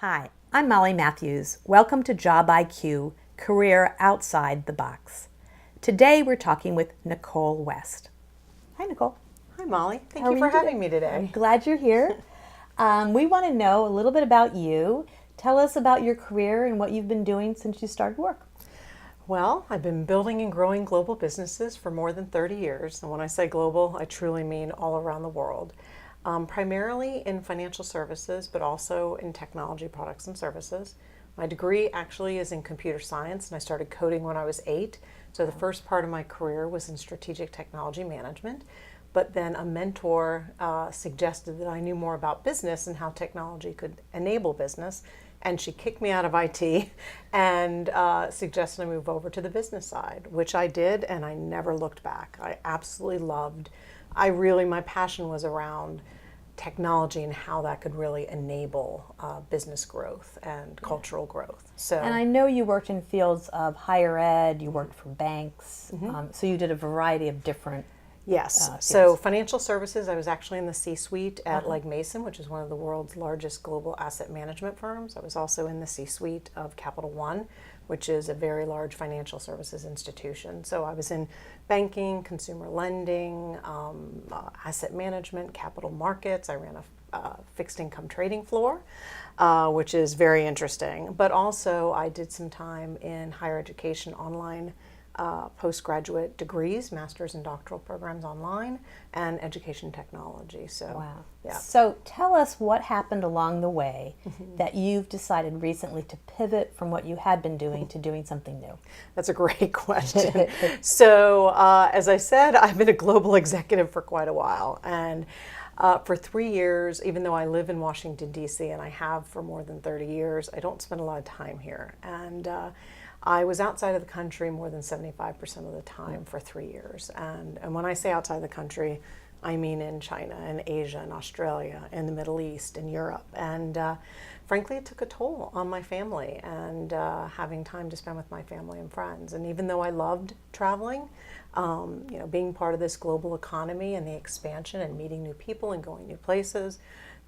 Hi, I'm Molly Matthews. Welcome to Job IQ, Career Outside the Box. Today we're talking with Nicole West. Hi, Nicole. Hi, Molly. Thank How you are for you having today? me today. I'm glad you're here. We want to know a little bit about you. Tell us about your career and what you've been doing since you started work. Well, I've been building and growing global businesses for more than 30 years. And when I say global, I truly mean all around the world. Primarily in financial services, but also in technology products and services. My degree actually is in computer science, and I started coding when I was 8. So the first part of my career was in strategic technology management. But then a mentor suggested that I knew more about business and how technology could enable business. And she kicked me out of IT and suggested I move over to the business side, which I did, and I never looked back. I absolutely loved. My passion was around technology and how that could really enable business growth and cultural growth. And I know you worked in fields of higher ed, you worked for banks, so you did a variety of different Yes. fields. So financial services, I was actually in the C-suite at Legg Mason, which is one of the world's largest global asset management firms. I was also in the C-suite of Capital One, which is a very large financial services institution. So I was in banking, consumer lending, asset management, capital markets. I ran a fixed income trading floor, which is very interesting. But also I did some time in higher education online postgraduate degrees, master's and doctoral programs online, and education technology. So, Wow. Yeah. So tell us what happened along the way that you've decided recently to pivot from what you had been doing to doing something new. That's a great question. So, as I said, I've been a global executive for quite a while. And for 3 years, even though I live in Washington, D.C., and I have for more than 30 years, I don't spend a lot of time here. And I was outside of the country more than 75% of the time for 3 years. And when I say outside the country, I mean in China and Asia and Australia and the Middle East and Europe. And frankly, it took a toll on my family and having time to spend with my family and friends. And even though I loved traveling, being part of this global economy and the expansion and meeting new people and going new places,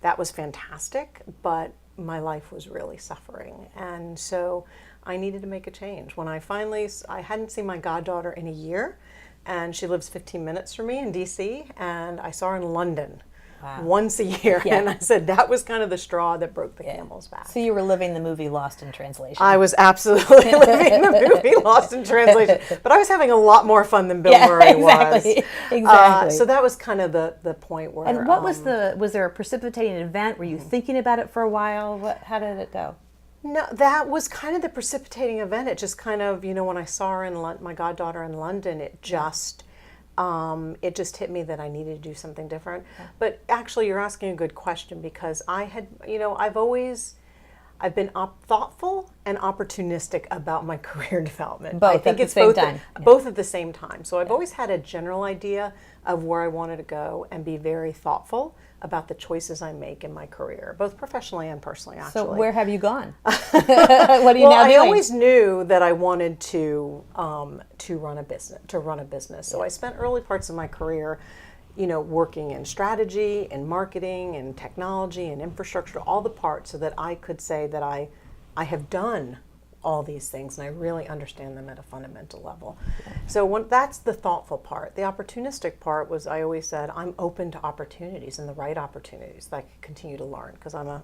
that was fantastic, but my life was really suffering. And so I needed to make a change. When I hadn't seen my goddaughter in a year, and she lives 15 minutes from me in DC, and I saw her in London once a year. Yeah. And I said that was kind of the straw that broke the camel's back. So you were living the movie Lost in Translation. I was absolutely living the movie Lost in Translation, but I was having a lot more fun than Bill Murray was. Exactly. So that was kind of the point where. And what was there a precipitating event? Were you thinking about it for a while? How did it go? No, that was kind of the precipitating event. It just kind of, when I saw her my goddaughter in London, it just hit me that I needed to do something different. Yeah. But actually, you're asking a good question because I've been thoughtful and opportunistic about my career development. Both I think at the same time. Both at the same time. So I've always had a general idea of where I wanted to go and be very thoughtful about the choices I make in my career, both professionally and personally, actually. So where have you gone? What are you now doing? I always knew that I wanted to run a business. So I spent early parts of my career working in strategy and marketing and technology and infrastructure, all the parts, so that I could say that I have done all these things and I really understand them at a fundamental level. So that's the thoughtful part. The opportunistic part was, I always said, I'm open to opportunities and the right opportunities that I can continue to learn because I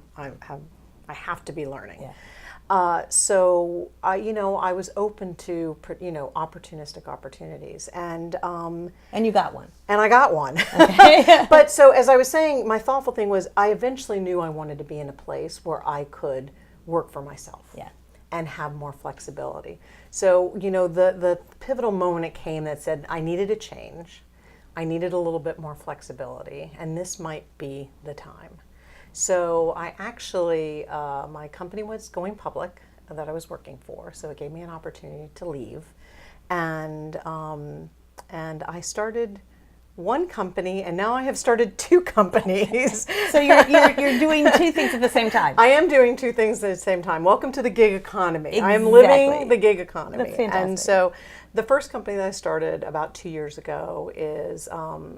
have to be learning. Yeah. So I was open to opportunistic opportunities, and you got one. And I got one. Okay. But so as I was saying, my thoughtful thing was I eventually knew I wanted to be in a place where I could work for myself. Yeah. And have more flexibility. So the pivotal moment it came that said I needed a change, I needed a little bit more flexibility, and this might be the time. So I actually, my company was going public that I was working for, so it gave me an opportunity to leave. And I started one company, and now I have started 2 companies. So you're doing 2 things at the same time. I am doing 2 things at the same time. Welcome to the gig economy. Exactly. I am living the gig economy. That's fantastic. And so The first company that I started about 2 years ago is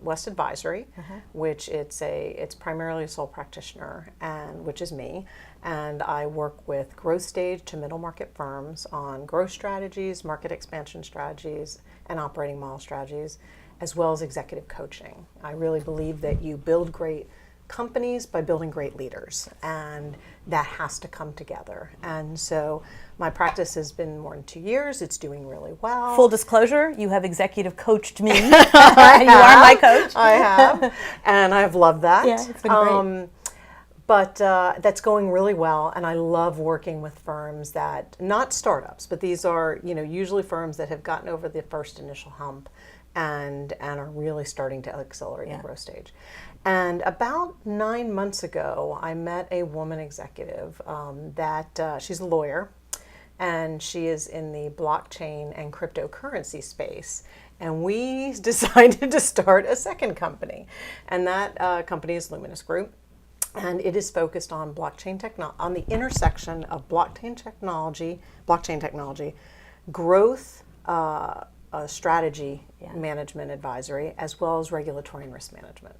West Advisory, which it's primarily a sole practitioner, and which is me. And I work with growth stage to middle market firms on growth strategies, market expansion strategies, and operating model strategies, as well as executive coaching. I really believe that you build great companies by building great leaders, and that has to come together. And so my practice has been more than 2 years. It's doing really well. Full disclosure, you have executive coached me. You are my coach. I have, and I've loved that. Yeah, it's been great. But that's going really well, and I love working with firms that, not startups, but these are, usually firms that have gotten over the first initial hump and are really starting to accelerate the growth stage. And about 9 months ago, I met a woman executive that she's a lawyer, and she is in the blockchain and cryptocurrency space. And we decided to start a second company, and that company is Luminous Group. And it is focused on blockchain technology, on the intersection of blockchain technology, growth, strategy management advisory, as well as regulatory and risk management.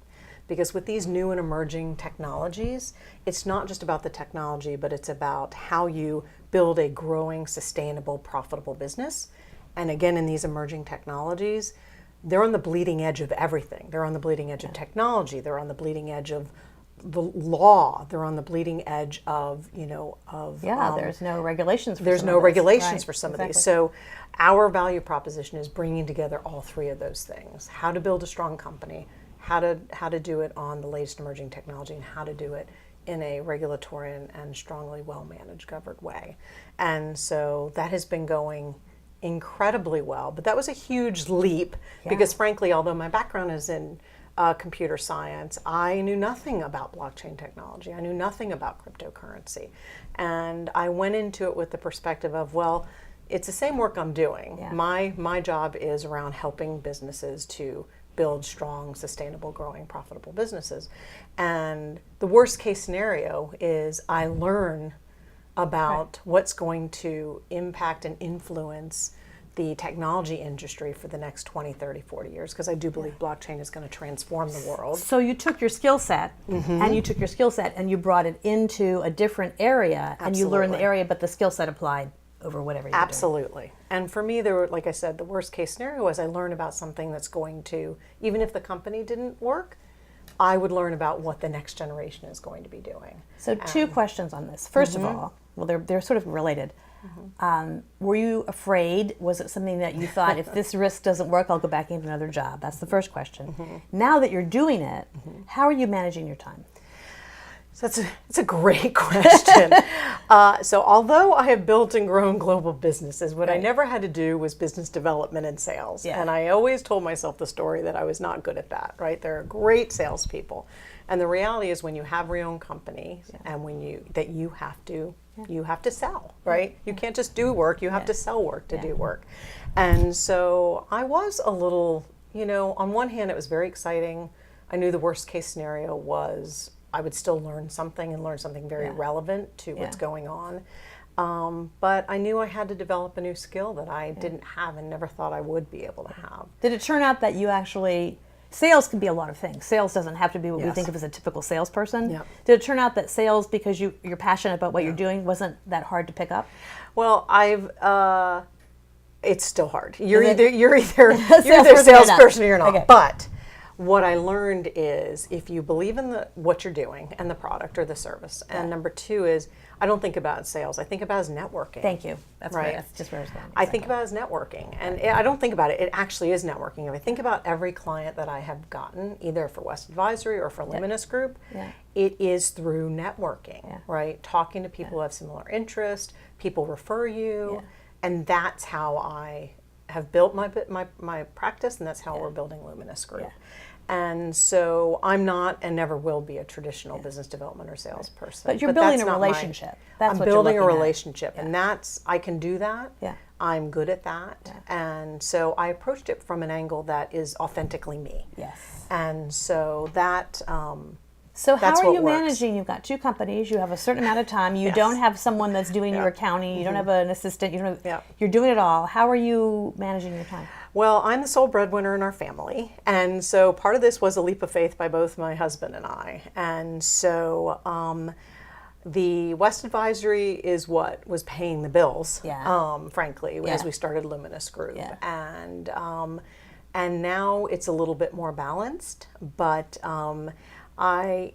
Because with these new and emerging technologies, it's not just about the technology, but it's about how you build a growing, sustainable, profitable business. And again, in these emerging technologies, they're on the bleeding edge of everything. They're on the bleeding edge of technology. They're on the bleeding edge of the law. They're on the bleeding edge of, there's no regulations for there's some no of this. regulations Right, for some exactly. of these. So our value proposition is bringing together all three of those things: how to build a strong company, how to do it on the latest emerging technology, and how to do it in a regulatory and strongly well-managed, governed way. And so that has been going incredibly well. But that was a huge leap because, frankly, although my background is in computer science, I knew nothing about blockchain technology. I knew nothing about cryptocurrency. And I went into it with the perspective of, well, it's the same work I'm doing. Yeah. My job is around helping businesses to build strong, sustainable, growing, profitable businesses. And the worst case scenario is I learn about what's going to impact and influence the technology industry for the next 20, 30, 40 years, because I do believe blockchain is going to transform the world. So you took your skill set, and you brought it into a different area, and you learned the area, but the skill set applied over whatever you're Absolutely. And for me, there were, like I said, the worst case scenario was I learned about something that's going to, even if the company didn't work, I would learn about what the next generation is going to be doing. So two questions on this. First of all, well, they're sort of related. Were you afraid? Was it something that you thought, if this risk doesn't work, I'll go back into another job? That's the first question. Now that you're doing it, how are you managing your time? So it's a great question. So although I have built and grown global businesses, what I never had to do was business development and sales. Yeah. And I always told myself the story that I was not good at that, right? There are great salespeople. And the reality is when you have your own company and you have to sell, right? You can't just do work, you have to sell work to do work. And so I was a little, on one hand it was very exciting. I knew the worst case scenario was I would still learn something very relevant to what's going on. But I knew I had to develop a new skill that I didn't have and never thought I would be able to have. Did it turn out that you actually, sales can be a lot of things. Sales doesn't have to be what we think of as a typical salesperson. Yep. Did it turn out that sales, because you're passionate about what you're doing, wasn't that hard to pick up? Well, it's still hard. You're either a Salesperson salesperson or you're not. Okay. But what I learned is if you believe in what you're doing and the product or the service, and number two is I don't think about sales. I think about it as networking. Thank you. That's right. That's just where I was going. I think about it as networking, and I don't think about it. It actually is networking. If I think about every client that I have gotten, either for West Advisory or for Luminous Group, it is through networking, right? Talking to people who have similar interests, people refer you, and that's how I have built my practice, and that's how we're building Luminous Group. And so I'm not and never will be a traditional business development or sales person. But you're building a relationship. I'm building a relationship, and I can do that. Yeah. I'm good at that. And so I approached it from an angle that is authentically me. Yes. And so that So how That's are what you works. managing? You've got two companies. You have a certain amount of time. You don't have someone that's doing your accounting. You don't have an assistant. You don't have, You're doing it all. How are you managing your time? Well, I'm the sole breadwinner in our family, and so part of this was a leap of faith by both my husband and I. And so the West Advisory is what was paying the bills, frankly, as we started Luminous Group. Yeah. And now it's a little bit more balanced, but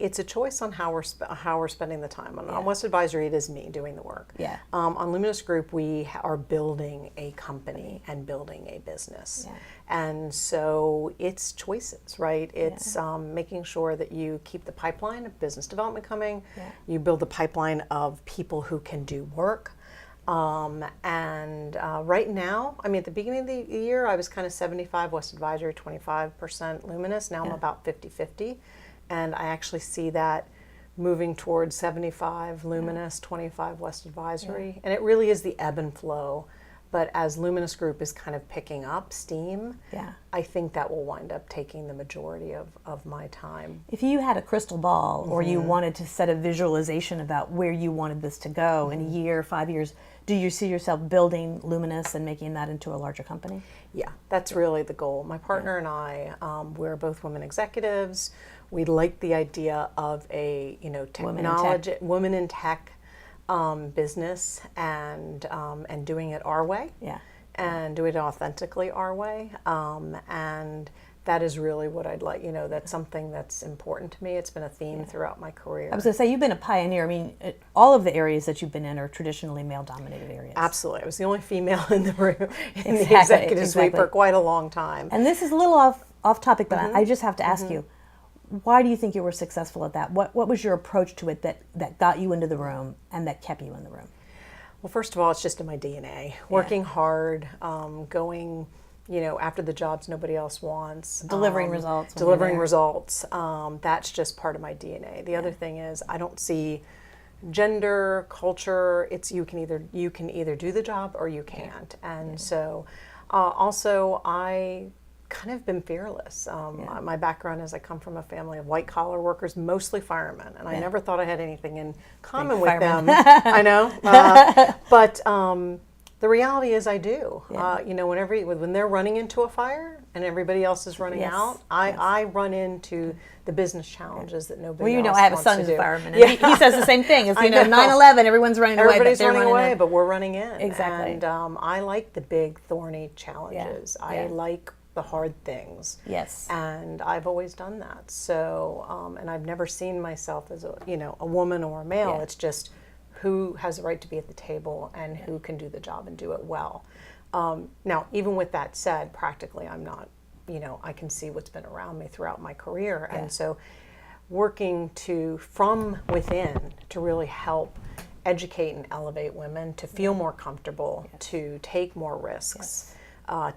it's a choice on how we're spending the time. On West Advisory, it is me doing the work. Yeah. On Luminous Group, we are building a company and building a business, and so it's choices, right? It's making sure that you keep the pipeline of business development coming. You build the pipeline of people who can do work. Right now, I mean, at the beginning of the year, I was kind of 75 West Advisory, 25% Luminous. Now I'm about 50-50. And I actually see that moving towards 75 Luminous, 25 West Advisory. And it really is the ebb and flow. But as Luminous Group is kind of picking up steam, I think that will wind up taking the majority of my time. If you had a crystal ball or you wanted to set a visualization about where you wanted this to go in a year, 5 years, do you see yourself building Luminous and making that into a larger company? Yeah, that's really the goal. My partner and I, we're both women executives. We like the idea of a technology, women in tech business, and doing it our way, and doing it authentically our way, and that is really what I'd like. That's something that's important to me. It's been a theme throughout my career. I was going to say, you've been a pioneer. I mean, all of the areas that you've been in are traditionally male-dominated areas. Absolutely. I was the only female in the room in the executive suite for quite a long time. And this is a little off topic, but I just have to ask you, why do you think you were successful at that? What was your approach to it that got you into the room and that kept you in the room? Well, first of all, it's just in my DNA. Working hard, going, after the jobs nobody else wants. Delivering results. That's just part of my DNA. The other thing is I don't see gender, culture. It's you can either do the job or you can't. And so also I kind of been fearless. My background is I come from a family of white collar workers, mostly firemen, and I never thought I had anything in common with them. I know, but the reality is I do. When they're running into a fire and everybody else is running out, I run into the business challenges that nobody else wants to do. I have a son who's a fireman, and he says the same thing. It's 9/11, everyone's running away, everybody's running away, but we're running in. Exactly. And I like the big thorny challenges. I like the hard things. Yes. And I've always done that. So, and I've never seen myself as a woman or a male. It's just who has the right to be at the table and who can do the job and do it well. Now, even with that said, practically I'm not, I can see what's been around me throughout my career. And so working from within to really help educate and elevate women to feel more comfortable, to take more risks,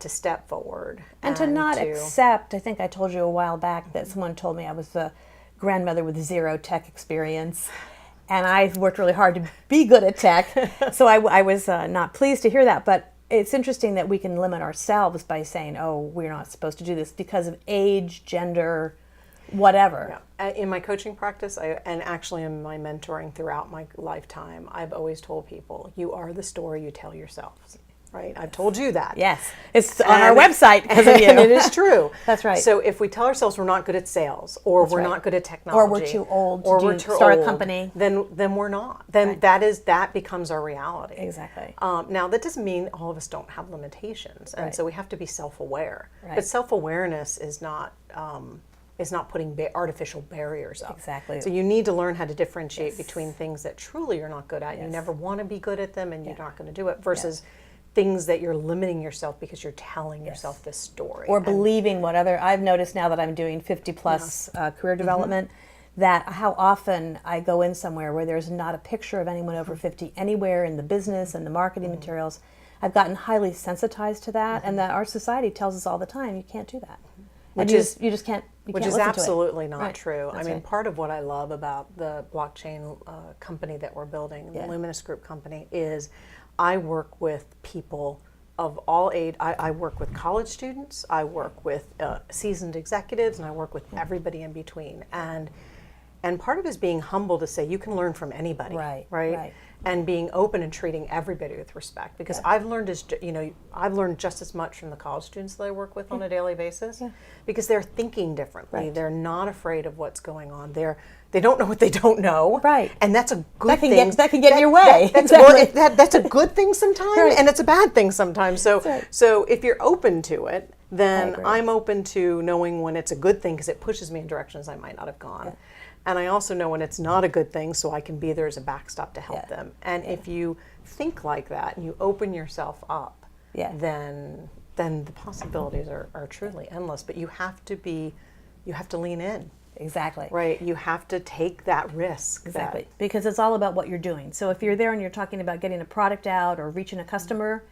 to step forward. And to not accept, I think I told you a while back that someone told me I was a grandmother with zero tech experience. And I've worked really hard to be good at tech. So I was not pleased to hear that. But it's interesting that we can limit ourselves by saying, oh, we're not supposed to do this because of age, gender, whatever. Yeah. In my coaching practice, and actually in my mentoring throughout my lifetime, I've always told people, you are the story you tell yourself. Right? I've told you that. Yes. It's on our website because of you. And it is true. That's right. So if we tell ourselves we're not good at sales, or we're not good at technology, or we're too old to start a company, then we're not. Then that becomes our reality. Exactly. Now that doesn't mean all of us don't have limitations, and so we have to be self-aware. Right. But self-awareness is not putting artificial barriers up. Exactly. So you need to learn how to differentiate between things that truly you're not good at. You never want to be good at them, and you're not going to do it, versus things that you're limiting yourself because you're telling yourself this story. Or believing I've noticed now that I'm doing 50 plus career development, that how often I go in somewhere where there's not a picture of anyone over 50 anywhere in the business and the marketing materials. I've gotten highly sensitized to that, and that our society tells us all the time, you can't do that. You just can't. Which is absolutely not true. That's part of what I love about the blockchain company that we're building, the Luminous Group company, is I work with people of all age. I work with college students, I work with seasoned executives, and I work with everybody in between. And And part of it is being humble to say you can learn from anybody, Right. And being open and treating everybody with respect. Because I've learned I've learned just as much from the college students that I work with on a daily basis, because they're thinking differently. Right. They're not afraid of what's going on. They don't know what they don't know, right? And that's a good thing. That can get in your way. That's a good thing sometimes, Right. and it's a bad thing sometimes. So, right. so if you're open to it, then I'm open to knowing when it's a good thing, because it pushes me in directions I might not have gone. Yeah. And I also know when it's not a good thing, so I can be there as a backstop to help them. And if you think like that and you open yourself up, then the possibilities are truly endless. But you have to lean in. Exactly. Right. You have to take that risk. Exactly. Because it's all about what you're doing. So if you're there and you're talking about getting a product out or reaching a customer,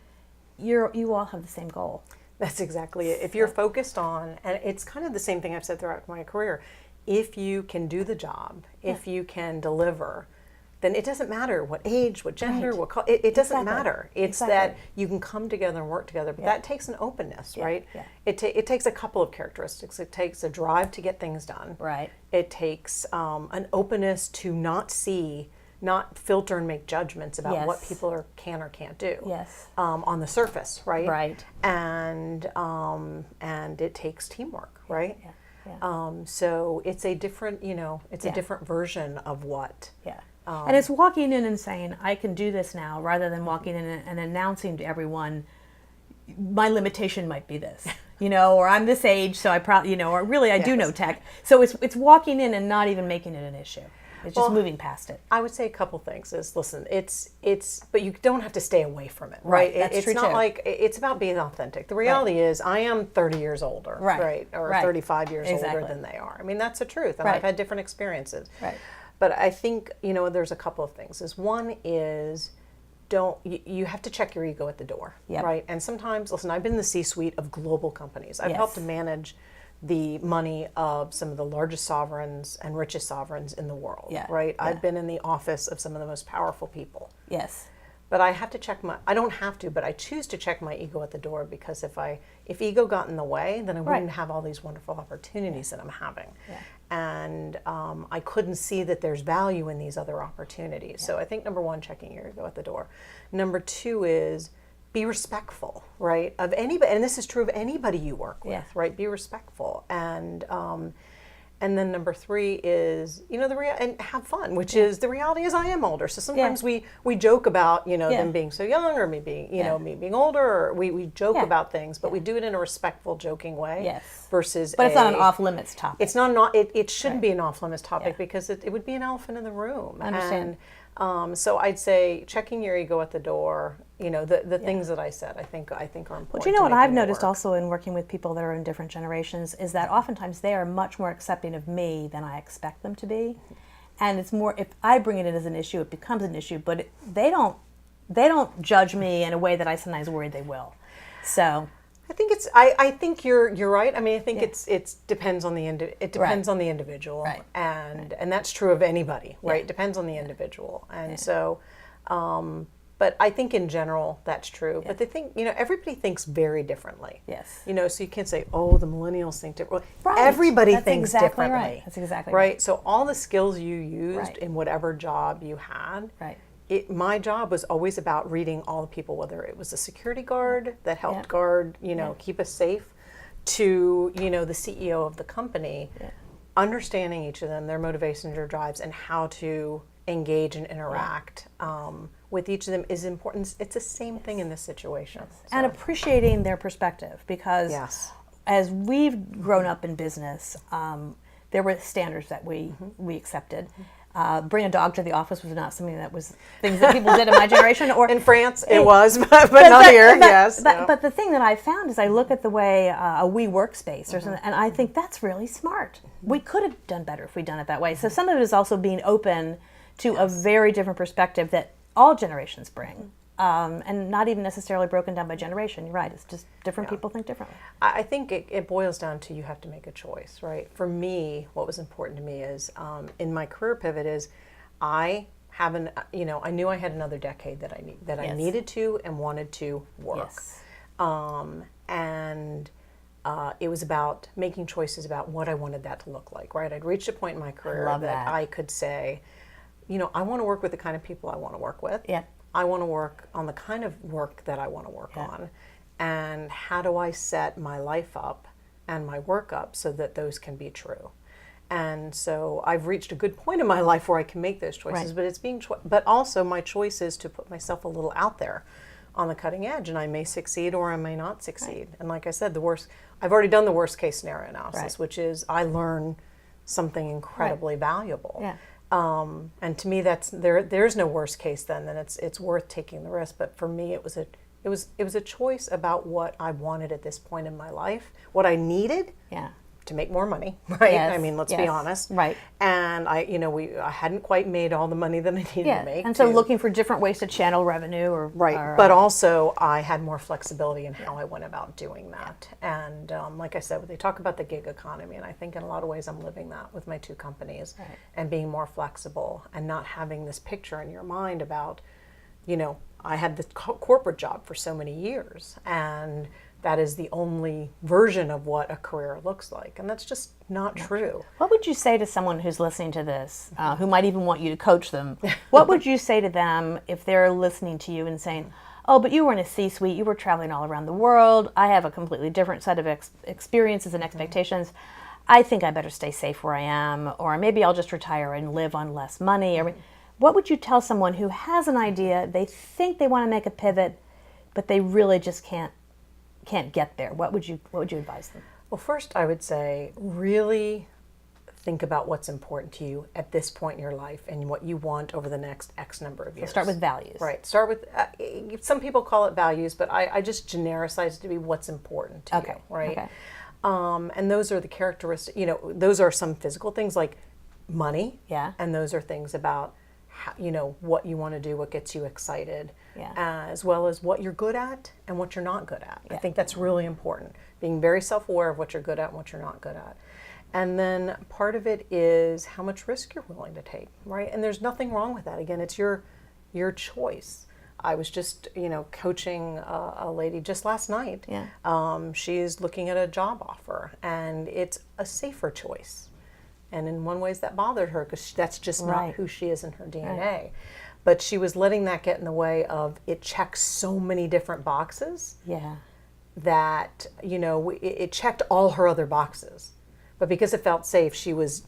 you all have the same goal. That's exactly it. If you're focused on, and it's kind of the same thing I've said throughout my career, if you can do the job, if you can deliver, then it doesn't matter what age, what gender, what color, it doesn't matter. It's that you can come together and work together, but that takes an openness, right? Yeah. It takes a couple of characteristics. It takes a drive to get things done. Right. It takes an openness to not filter and make judgments about what people can or can't do. Yes. On the surface, right? Right. And it takes teamwork, right? Yeah. So it's a different, a different version of what. Yeah. And it's walking in and saying, I can do this now, rather than walking in and announcing to everyone, my limitation might be this, or I'm this age, so I probably, or really I do know tech. So it's walking in and not even making it an issue. It's just moving past it. I would say a couple things is, listen, but you don't have to stay away from it, right? That's it's true not too. like, it's about being authentic. The reality is I am 30 years older, right? Or 35 years older than they are. I mean, that's the truth. And I've had different experiences. Right. But I think, there's a couple of things. One is, you have to check your ego at the door, right? And sometimes, listen, I've been in the C-suite of global companies. I've helped to manage the money of some of the largest sovereigns and richest sovereigns in the world, right? I've been in the office of some of the most powerful people. Yes. But I have to I don't have to, but I choose to check my ego at the door, because if ego got in the way, then I wouldn't have all these wonderful opportunities that I'm having. Yeah. And I couldn't see that there's value in these other opportunities. Yeah. So I think number one, checking your ego at the door. Number two is, be respectful, right? Of anybody, and this is true of anybody you work with, right? Be respectful, and then number three is, and have fun, which is, the reality is I am older, so sometimes we joke about them being so young, or me being me being older, or we joke about things, but we do it in a respectful, joking way. Yes. Versus, but it's not an off limits topic. It's not it shouldn't be an off limits topic, because it would be an elephant in the room. I understand. And so I'd say checking your ego at the door. The things that I said, I think are important. But what I've noticed also in working with people that are in different generations is that oftentimes they are much more accepting of me than I expect them to be, and it's more, if I bring it in as an issue, it becomes an issue. But they don't judge me in a way that I sometimes worry they will. So I think I think you're right. I mean, I think it depends on the on the individual, and that's true of anybody, right? It depends on the individual, and so. But I think in general that's true. But they think, everybody thinks very differently. Yes. So you can't say, oh, the millennials think differently. Right. Everybody That's thinks exactly differently. Right. That's exactly right. Right. So all the skills you used in whatever job you had, my job was always about reading all the people, whether it was a security guard that helped guard, keep us safe, to, the CEO of the company, understanding each of them, their motivations, their drives, and how to engage and interact with each of them is important. It's the same thing in this situation. So. And appreciating their perspective, because as we've grown up in business, there were standards that we accepted. Bring a dog to the office was not something that was things that people did in my generation. Or in France, it was, but not here. But the thing that I found is I look at the way a We Workspace or something, and I think that's really smart. We could have done better if we'd done it that way. So some of it is also being open to a very different perspective that all generations bring, and not even necessarily broken down by generation. You're right. It's just different people think differently. I think it boils down to, you have to make a choice, right? For me, what was important to me is, in my career pivot, is I knew I had another decade that I needed to and wanted to work. Yes. And it was about making choices about what I wanted that to look like, right? I'd reached a point in my career that I could say, I want to work with the kind of people I want to work with. Yeah. I want to work on the kind of work that I want to work on. And how do I set my life up and my work up so that those can be true? And so I've reached a good point in my life where I can make those choices, but it's but also my choice is to put myself a little out there on the cutting edge, and I may succeed or I may not succeed. And like I said, I've already done the worst case scenario analysis, which is I learn something incredibly valuable. Yeah. And to me, there's no worst case then it's worth taking the risk. But for me, it was a choice about what I wanted at this point in my life, what I needed. Yeah. To make more money, right? Yes, I mean, let's be honest. Right. And I hadn't quite made all the money that I needed to make. And so looking for different ways to channel revenue but also I had more flexibility in how I went about doing that. And like I said, they talk about the gig economy, and I think in a lot of ways I'm living that with my two companies and being more flexible and not having this picture in your mind about, I had the corporate job for so many years, and that is the only version of what a career looks like. And that's just not true. What would you say to someone who's listening to this, who might even want you to coach them? What would you say to them if they're listening to you and saying, oh, but you were in a C-suite, you were traveling all around the world, I have a completely different set of experiences and expectations. I think I better stay safe where I am, or maybe I'll just retire and live on less money. What would you tell someone who has an idea, they think they want to make a pivot, but they really just can't get there? What would you advise them? Well, first I would say really think about what's important to you at this point in your life and what you want over the next X number of years. So start with values. Right. Start with, some people call it values, but I just genericize it to be what's important to you, right? Okay. And those are the characteristics, those are some physical things like money. Yeah. And those are things about, what you want to do, what gets you excited. Yeah. As well as what you're good at and what you're not good at. I think that's really important. Being very self-aware of what you're good at and what you're not good at. And then part of it is how much risk you're willing to take, right? And there's nothing wrong with that. Again, it's your choice. I was just, coaching a lady just last night. Yeah. She's looking at a job offer, and it's a safer choice. And in one ways that bothered her because that's just not who she is in her DNA. Right. But she was letting that get in the way of it checks so many different boxes. Yeah. That, it checked all her other boxes. But because it felt safe, she was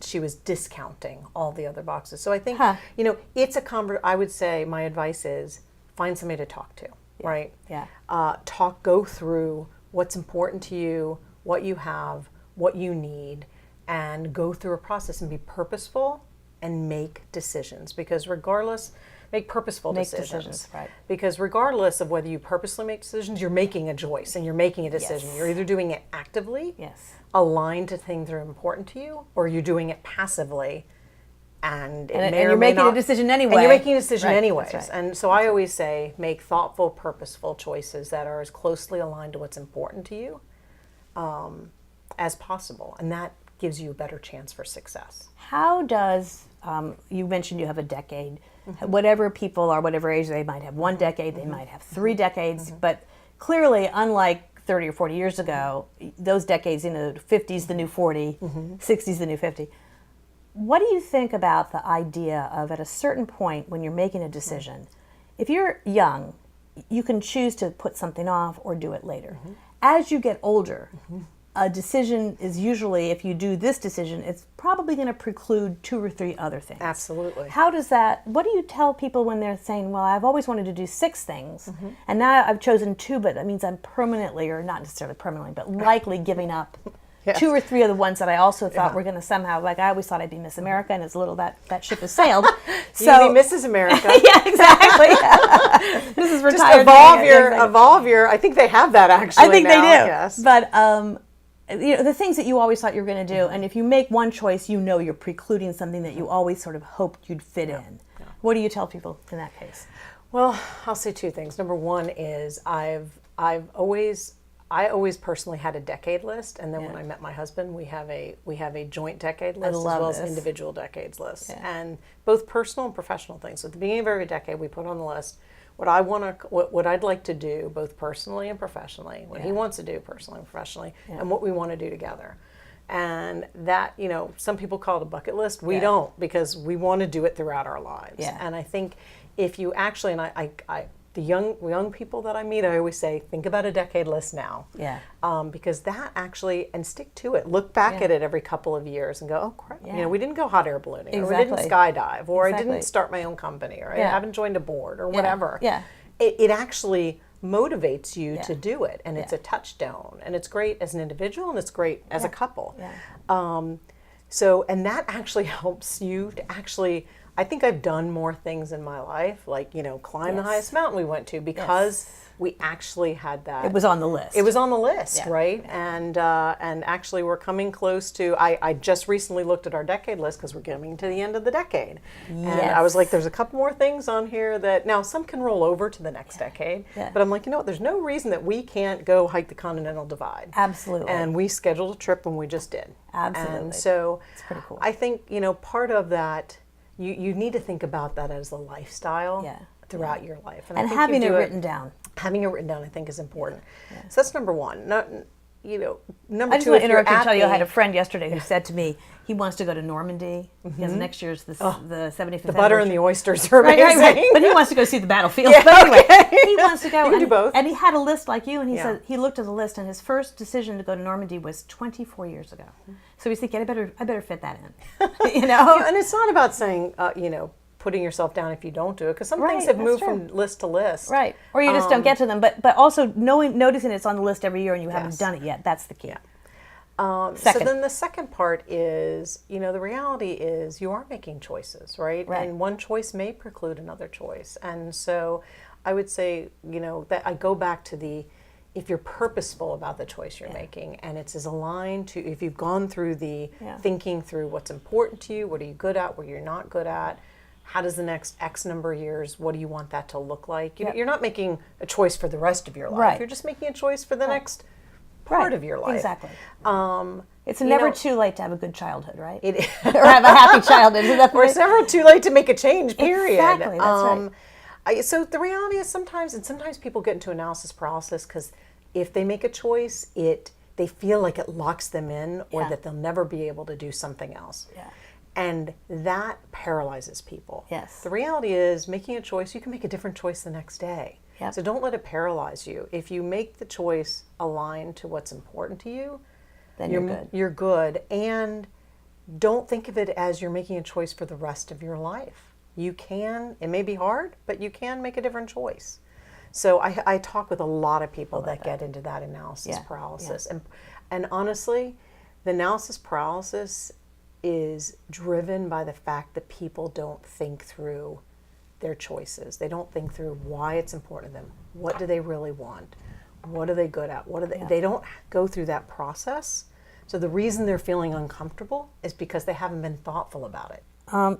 discounting all the other boxes. So I think, it's I would say my advice is find somebody to talk to, right? Yeah. Go through what's important to you, what you have, what you need, and go through a process and be purposeful and make decisions. Because make purposeful decisions. Right. Because regardless of whether you purposely make decisions, you're making a choice and you're making a decision. Yes. You're either doing it actively, aligned to things that are important to you, or you're doing it passively, and you're making a decision anyway. And you're making a decision anyways. Right. And so I always say make thoughtful, purposeful choices that are as closely aligned to what's important to you as possible. And that gives you a better chance for success. How does, you mentioned you have a decade, whatever people are, whatever age they might have, 1 decade, they might have 3 decades, but clearly unlike 30 or 40 years ago, those decades, 50's the new 40, 60's the new 50. What do you think about the idea of at a certain point when you're making a decision, if you're young, you can choose to put something off or do it later. As you get older, a decision is usually, if you do this decision, it's probably going to preclude 2 or 3 other things. Absolutely. What do you tell people when they're saying, well, I've always wanted to do 6 things, and now I've chosen 2, but that means I'm permanently, or not necessarily permanently, but likely giving up 2 or 3 of the ones that I also thought were going to somehow, like I always thought I'd be Miss America, and it's a little that ship has sailed. So you be Mrs. America. Yeah, exactly. This is retired. Just evolve your, I think they have that actually. I think now, they do. Yes. But, the things that you always thought you were going to do, and if you make one choice, you're precluding something that you always sort of hoped you'd fit in. Yeah. What do you tell people in that case? Well, I'll say 2 things. Number 1 is I always personally had a decade list, and then when I met my husband, we have a joint decade list as well as individual decades lists, and both personal and professional things. So at the beginning of every decade, we put on the list what I want to, what I'd like to do, both personally and professionally, what he wants to do personally and professionally, and what we want to do together. And that, some people call it a bucket list. We don't, because we want to do it throughout our lives. Yeah. And I think if you actually, and I the young people that I meet, I always say, think about a decade list now. Yeah. Because that actually, and stick to it. Look back at it every couple of years and go, oh crap, we didn't go hot air ballooning, or we didn't skydive, or I didn't start my own company, or I haven't joined a board, or whatever. Yeah. It actually motivates you to do it, and it's a touchstone, and it's great as an individual, and it's great as a couple. Yeah. So, and that actually helps you to actually, I think I've done more things in my life, like, climb the highest mountain we went to, because we actually had that. It was on the list. It was on the list, right? And actually we're coming close to, I just recently looked at our decade list, because we're coming to the end of the decade. And I was like, there's a couple more things on here that, now some can roll over to the next decade, but I'm like, what, there's no reason that we can't go hike the Continental Divide. Absolutely. And we scheduled a trip, and we just did. Absolutely. And so it's pretty cool. I think, part of that, you need to think about that as a lifestyle throughout your life. And having it written down. Having it written down, I think, is important. So that's number one. Number I just two, want if to you're interrupt you and tell you, I at had a friend yesterday who said to me he wants to go to Normandy because next year's the 75th. the butter and the oysters are amazing. Right. But he wants to go see the battlefield. Yeah, but anyway, okay. he wants to go. You can do both. And he had a list like you, and he said he looked at the list, and his first decision to go to Normandy was 24 years ago. So he's thinking, I better fit that in. And it's not about saying, putting yourself down if you don't do it, because some things have moved from list to list. Right. Or you just don't get to them. But also noticing it's on the list every year and you haven't done it yet. That's the key. So then the second part is, the reality is you are making choices, right? And one choice may preclude another choice. And so I would say, that I go back to if you're purposeful about the choice you're making, and it's as aligned to, if you've gone through the thinking through what's important to you, what are you good at, what you're not good at, how does the next X number of years, what do you want that to look like? You're not making a choice for the rest of your life. Right. You're just making a choice for the next part of your life. Exactly. It's you never know, too late to have a good childhood, right? It is. Or have a happy childhood. Isn't that the Or way? it's never too late to make a change, period. Exactly, that's right. So the reality is sometimes people get into analysis paralysis because if they make a choice, they feel like it locks them in, or that they'll never be able to do something else. Yeah. And that paralyzes people. Yes. The reality is, making a choice, you can make a different choice the next day. Yep. So don't let it paralyze you. If you make the choice aligned to what's important to you, Then you're good. You're good. And don't think of it as you're making a choice for the rest of your life. You can, it may be hard, but you can make a different choice. So I talk with a lot of people that get into that analysis paralysis. And honestly, the analysis paralysis is driven by the fact that people don't think through their choices. They don't think through why it's important to them. What do they really want? What are they good at? What are they? They don't go through that process. So the reason they're feeling uncomfortable is because they haven't been thoughtful about it.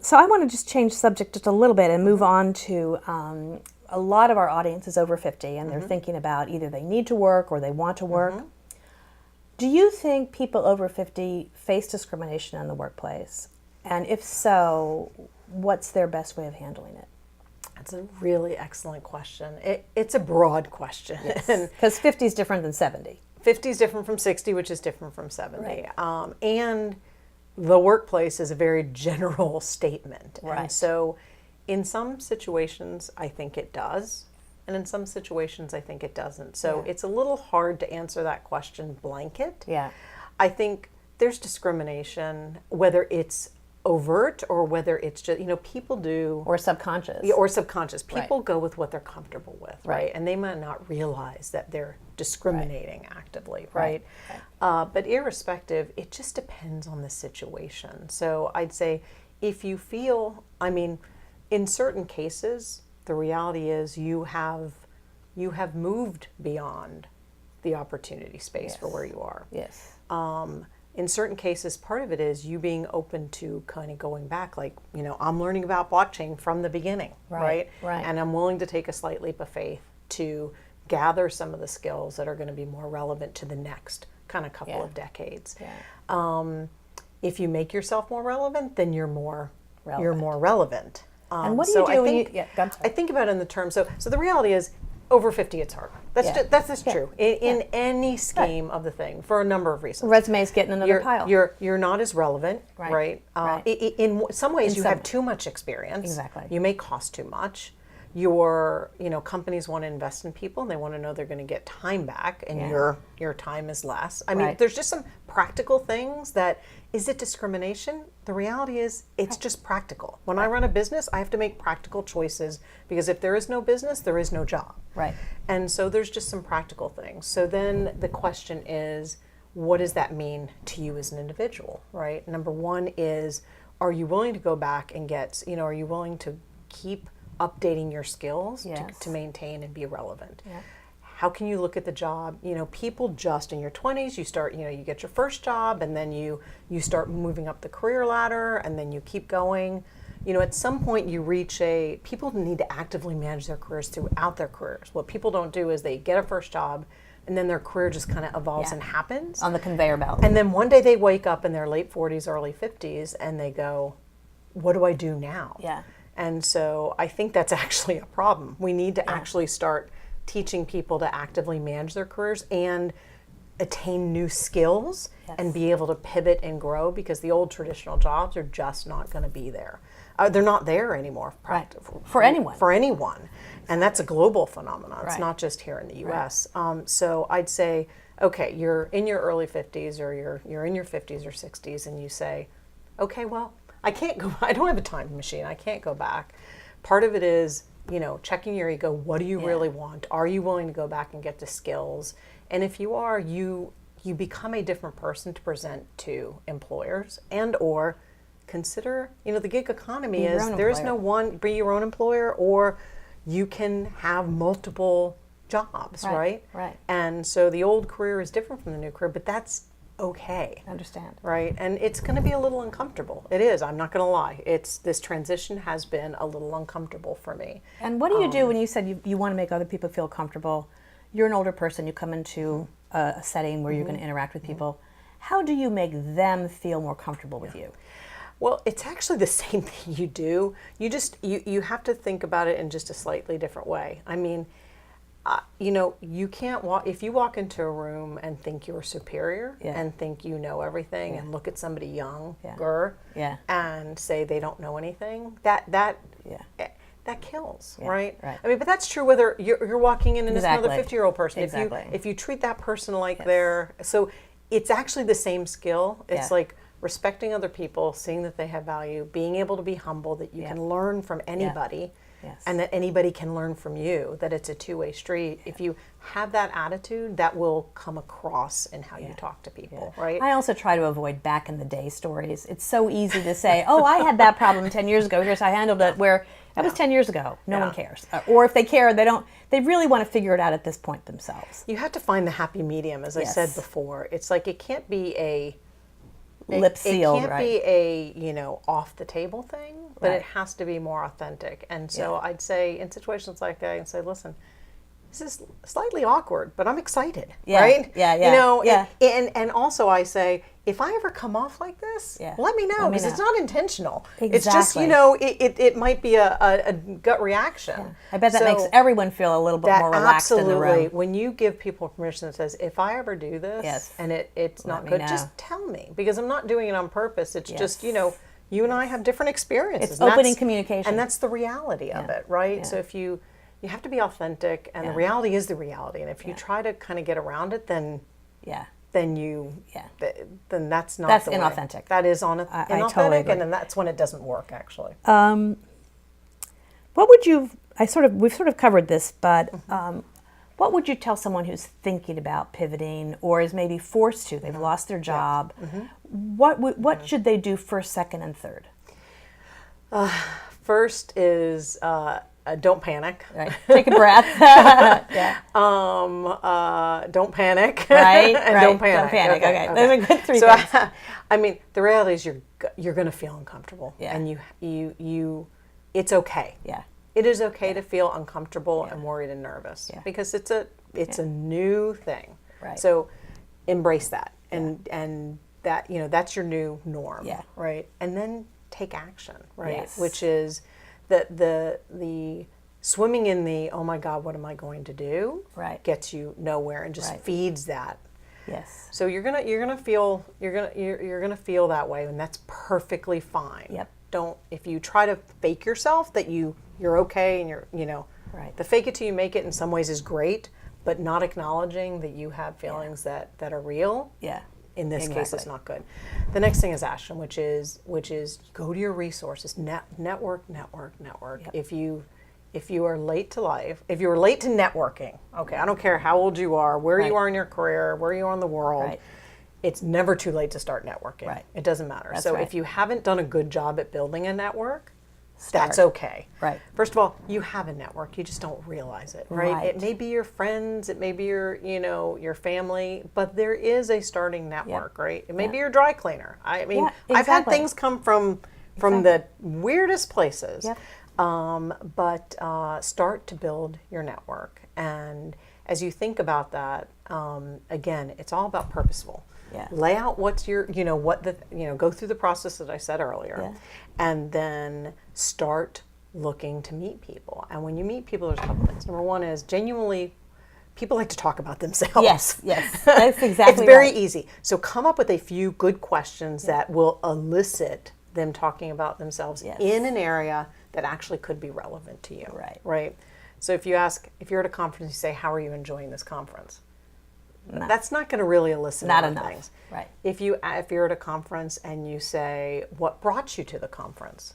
So I want to just change subject just a little bit and move on to a lot of our audience is over 50 and they're thinking about either they need to work or they want to work. Do you think people over 50 face discrimination in the workplace? And if so, what's their best way of handling it? That's a really excellent question. It's a broad question. Because 50 is different than 70. 50 is different from 60, which is different from 70. Right. And the workplace is a very general statement. Right. And so in some situations, I think it does. And in some situations, I think it doesn't. So it's a little hard to answer that question blanket. Yeah. I think there's discrimination, whether it's overt or whether it's just, people do. Or subconscious. Or subconscious. People go with what they're comfortable with, right? And they might not realize that they're discriminating actively, right? But irrespective, it just depends on the situation. So I'd say if you feel, in certain cases, the reality is you have moved beyond the opportunity space for where you are. Yes. In certain cases, part of it is you being open to kind of going back, like, I'm learning about blockchain from the beginning, right? And I'm willing to take a slight leap of faith to gather some of the skills that are going to be more relevant to the next kind of couple of decades. If you make yourself more relevant, then you're more relevant. And what do you do when you? Yeah, I'm sorry. I think about it in the terms. So the reality is, over 50, it's harder. That's just true in any scheme of the thing for a number of reasons. Resume's getting another pile. You're not as relevant, right? In some ways, you have too much experience. Exactly. You may cost too much. Companies want to invest in people, and they want to know they're going to get time back, and your time is less. I mean, there's just some practical things that, is it discrimination? The reality is, it's just practical. When I run a business, I have to make practical choices, because if there is no business, there is no job. Right. And so there's just some practical things. So then the question is, what does that mean to you as an individual, right? Number one is, are you willing to go back and are you willing to keep updating your skills to maintain and be relevant? Yeah. How can you look at the job? People just in your 20s, you start, you get your first job, and then you start moving up the career ladder, and then you keep going. At some point you reach people need to actively manage their careers throughout their careers. What people don't do is they get a first job, and then their career just kind of evolves and happens. On the conveyor belt. And then one day they wake up in their late 40s, early 50s, and they go, what do I do now? Yeah. And so I think that's actually a problem. We need to actually start teaching people to actively manage their careers and attain new skills and be able to pivot and grow, because the old traditional jobs are just not going to be there. They're not there anymore. For anyone. For anyone. And that's a global phenomenon. It's not just here in the U.S. So I'd say, okay, you're in your early 50s, or you're in your 50s or 60s, and you say, okay, well, I can't go. I don't have a time machine. I can't go back. Part of it is, checking your ego. What do you really want? Are you willing to go back and get the skills? And if you are, you become a different person to present to employers, and or consider, the gig economy is, there is no one, be your own employer, or you can have multiple jobs, right? Right. And so the old career is different from the new career, but that's okay. I understand. Right? And it's going to be a little uncomfortable. It is. I'm not going to lie. This transition has been a little uncomfortable for me. And what do you do when you said you want to make other people feel comfortable? You're an older person. You come into a setting where you're going to interact with people. How do you make them feel more comfortable with you? Well, it's actually the same thing you do. You have to think about it in just a slightly different way. I mean, you can't walk, if you walk into a room and think you're superior and think you know everything and look at somebody younger and say they don't know anything, that kills, right? I mean, but that's true whether you're walking in and it's another 50-year-old person. If you treat that person like so it's actually the same skill. It's like respecting other people, seeing that they have value, being able to be humble, that you can learn from anybody. And that anybody can learn from you, that it's a two-way street. If you have that attitude, that will come across in how you talk to people, right? I also try to avoid back in the day stories. It's so easy to say, oh, I had that problem 10 years ago, here's how I handled it, where that was 10 years ago. No one cares. Or if they care, they really want to figure it out at this point themselves. You have to find the happy medium, as I said before. It's like, it can't be a lip sealed, it can't be a off the table thing, but it has to be more authentic. And so I'd say in situations like that, I can say, listen, this is slightly awkward, but I'm excited, right? And also I say, if I ever come off like this, let me know, because it's not intentional. Exactly. It's just, it might be a gut reaction. Yeah. I bet that makes everyone feel a little bit more relaxed in the room. Absolutely. When you give people permission that says, if I ever do this and it's not good, just tell me, because I'm not doing it on purpose. It's just, you and I have different experiences. It's opening communication. And that's the reality of it, right? Yeah. So if you have to be authentic, and the reality is the reality. And if you try to kind of get around it, then then that's not that's the inauthentic. Way. That is inauthentic, totally agree. and then that's when it doesn't work, actually. What would you? We've sort of covered this, but what would you tell someone who's thinking about pivoting or is maybe forced to? They've lost their job. What should they do first, second, and third? First is don't panic. Right. Take a breath. Don't panic. Right. And don't panic. Don't panic. Okay. Those are good three things. I mean, the reality is you're going to feel uncomfortable, and you it's okay. Yeah. It is okay to feel uncomfortable and worried and nervous because it's a new thing. Right. So embrace that, and that that's your new norm. Yeah. Right. And then take action. Right. Yes. Which is the swimming in the, oh my God, what am I going to do? Right. Gets you nowhere and just feeds that. Yes. So you're gonna feel that way, and that's perfectly fine. Yep. Don't, if you try to fake yourself that you're okay and Right. the fake it till you make it in some ways is great, but not acknowledging that you have feelings that are real. Yeah. In this case, it's not good. The next thing is action, which is go to your resources, network. Yep. If you are late to life, if you are late to networking, okay, I don't care how old you are, where you are in your career, where you are in the world, Right. it's never too late to start networking. Right. It doesn't matter. That's so right. if you haven't done a good job at building a network, Start. that's okay. Right. First of all, you have a network. You just don't realize it, right? Right. It may be your friends, it may be your family, but there is a starting network, right? It may be your dry cleaner. I mean, Yeah, I've had exactly. things come from the weirdest places. Yep. But start to build your network. And as you think about that, again, it's all about purposeful. Yeah. Lay out what's your, go through the process that I said earlier, Yeah. and then start looking to meet people. And when you meet people, there's a couple things. Number one is genuinely, people like to talk about themselves. Yes. That's exactly It's very right. easy. So come up with a few good questions that will elicit them talking about themselves Yes. in an area that actually could be relevant to you. Right. Right. So if you're at a conference, you say, "How are you enjoying this conference?" No. That's not going to really elicit Not a lot of enough. things. Right. If you're at a conference and you say, "What brought you to the conference?"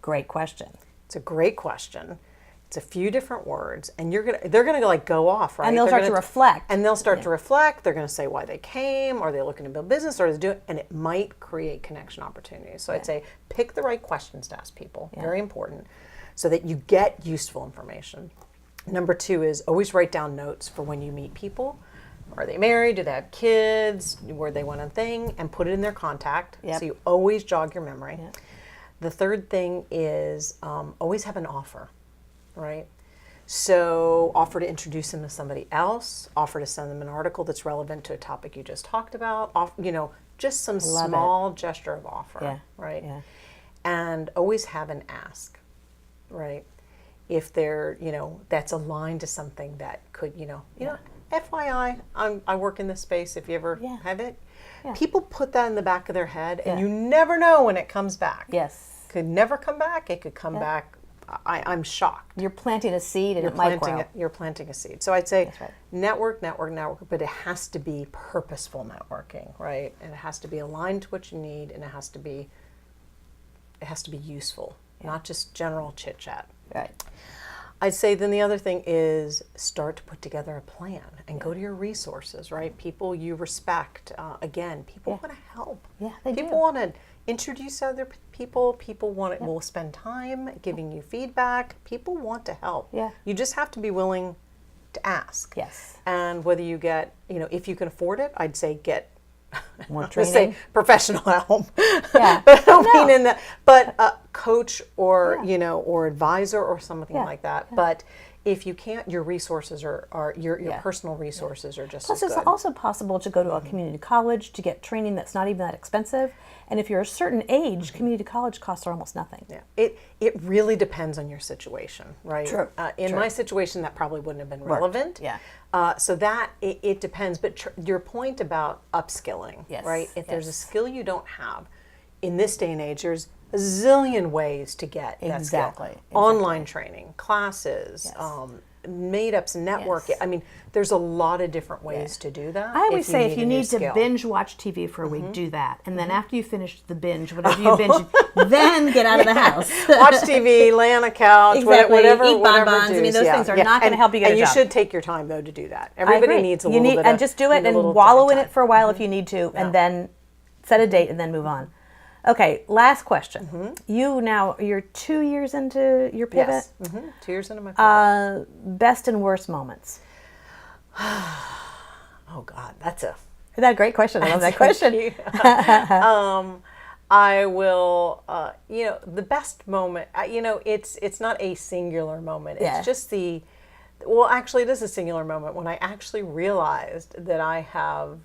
Great question. It's a great question. It's a few different words, and they're gonna go off, right? And they'll They're start gonna to reflect. And they'll start to reflect. They're gonna say why they came, or they're looking to build business, or to do it, and it might create connection opportunities. So I'd say pick the right questions to ask people. Very important, so that you get useful information. Number two is always write down notes for when you meet people. Are they married? Do they have kids? Where they went on thing, and put it in their contact. Yep. So you always jog your memory. Yep. The third thing is always have an offer, right? So offer to introduce them to somebody else, offer to send them an article that's relevant to a topic you just talked about, just some Love small gesture of offer, Yeah. right? Yeah. And always have an ask, right? If they're, that's aligned to something that could, FYI, I work in this space, if you ever have it. Yeah. People put that in the back of their head, and Yeah. you never know when it comes back. Yes. Could never come back. It could come back. I'm shocked. You're planting a seed and it might grow. You're planting a seed. So I'd say That's right. network, but it has to be purposeful networking, right? And it has to be aligned to what you need, and it has to be useful, not just general chit chat. Right. I'd say then the other thing is start to put together a plan and go to your resources, right? People you respect. Again, people want to help. Yeah, they people do. want to introduce other people. People will spend time giving you feedback. People want to help. Yeah. You just have to be willing to ask. Yes. And whether you get, if you can afford it, I'd say get More let's say training. professional help. Yeah. But I don't mean in that, but a coach or, or advisor or something Yeah. like that. But if you can't, your resources are your personal resources are just Plus, as it's good. also possible to go to a community college to get training that's not even that expensive. And if you're a certain age, community college costs are almost nothing. Yeah, it really depends on your situation, right? True. In True. my situation, that probably wouldn't have been relevant. Yeah. So that it depends. But your point about upskilling, Yes, right? If there's a yes. skill you don't have, in this day and age, there's a zillion ways to get that skill. Exactly. Online training, classes, Yes. meetups, networking. Yes. I mean, there's a lot of different ways to do that. I always say if you a new need to skill. binge watch TV for a week, do that. And then after you finish the binge, whatever you binge, then get out of the house. Watch TV, lay on a couch, Exactly. whatever. Eat whatever bonbons. I mean, juice. those things are not gonna And- help you get and a you job. should take your time though to do that. I Everybody agree. needs a You little need, bit and of, just do it need a and little wallow in downtime. it for a while if you need to, and then set a date and then move on. Okay, last question. You're 2 years into your pivot. Yes. 2 years into my pivot. Best and worst moments. Oh God, that's a. Isn't that a great question? I love that question. I will, the best moment, it's not a singular moment. Yeah. It's just actually it is a singular moment when I actually realized that I have,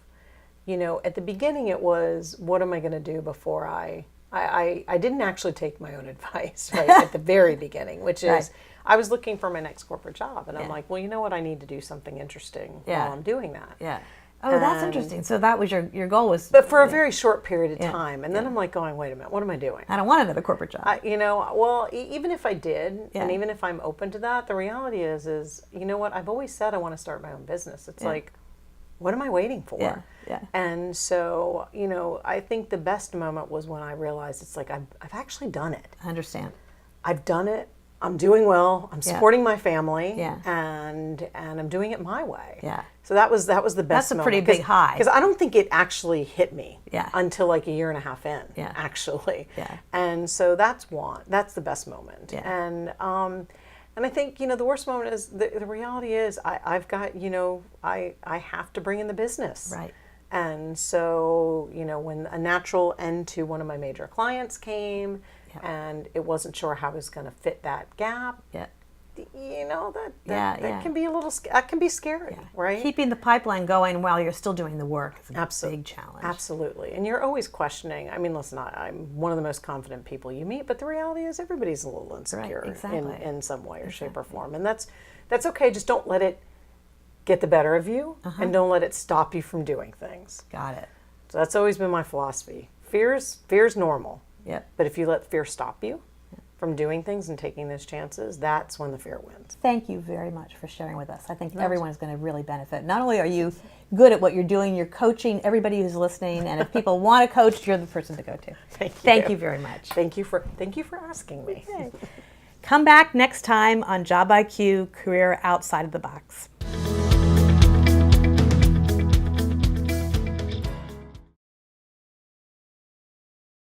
at the beginning it was, what am I going to do before I I didn't actually take my own advice right at the very beginning, which is Right. I was looking for my next corporate job, and I'm Yeah. like, well, you know what? I need to do something interesting Yeah. while I'm doing that. Yeah. Oh, that's And- interesting. So that was your goal was. But for a very short period of Yeah. time, and then I'm like going, wait a minute, what am I doing? I don't want another corporate job. Well, even if I did, Yeah. and even if I'm open to that, the reality is, you know what? I've always said I want to start my own business. It's Yeah. like, what am I waiting for? Yeah, yeah. And so, I think the best moment was when I realized it's like I've actually done it. I understand. I've done it. I'm doing well. I'm Yeah. supporting my family. Yeah. And I'm doing it my way. Yeah. So that was the best. That's a moment. pretty big high. Because I don't think it actually hit me. Yeah. Until like a year and a half in. Yeah. Actually. Yeah. And so that's the best moment. Yeah. And I think the worst moment is the reality is I've got I have to bring in the business. Right. And so when a natural end to one of my major clients came. Yeah. And it wasn't sure how I was going to fit that gap. Yeah. That can be that can be scary, right? Keeping the pipeline going while you're still doing the work is a Absolutely. big challenge. Absolutely. And you're always questioning. I mean, listen, I'm one of the most confident people you meet, but the reality is everybody's a little insecure exactly. in some way or shape or form. And that's okay. Just don't let it get the better of you and don't let it stop you from doing things. Got it. So that's always been my philosophy. Fear's normal. Yep. But if you let fear stop you from doing things and taking those chances, that's when the fear wins. Thank you very much for sharing with us. I think everyone is going to really benefit. Not only are you good at what you're doing, you're coaching everybody who's listening, and if people want to coach, you're the person to go to. Thank you very much. Thank you for asking me. Okay. Come back next time on Job IQ, Career Outside of the Box.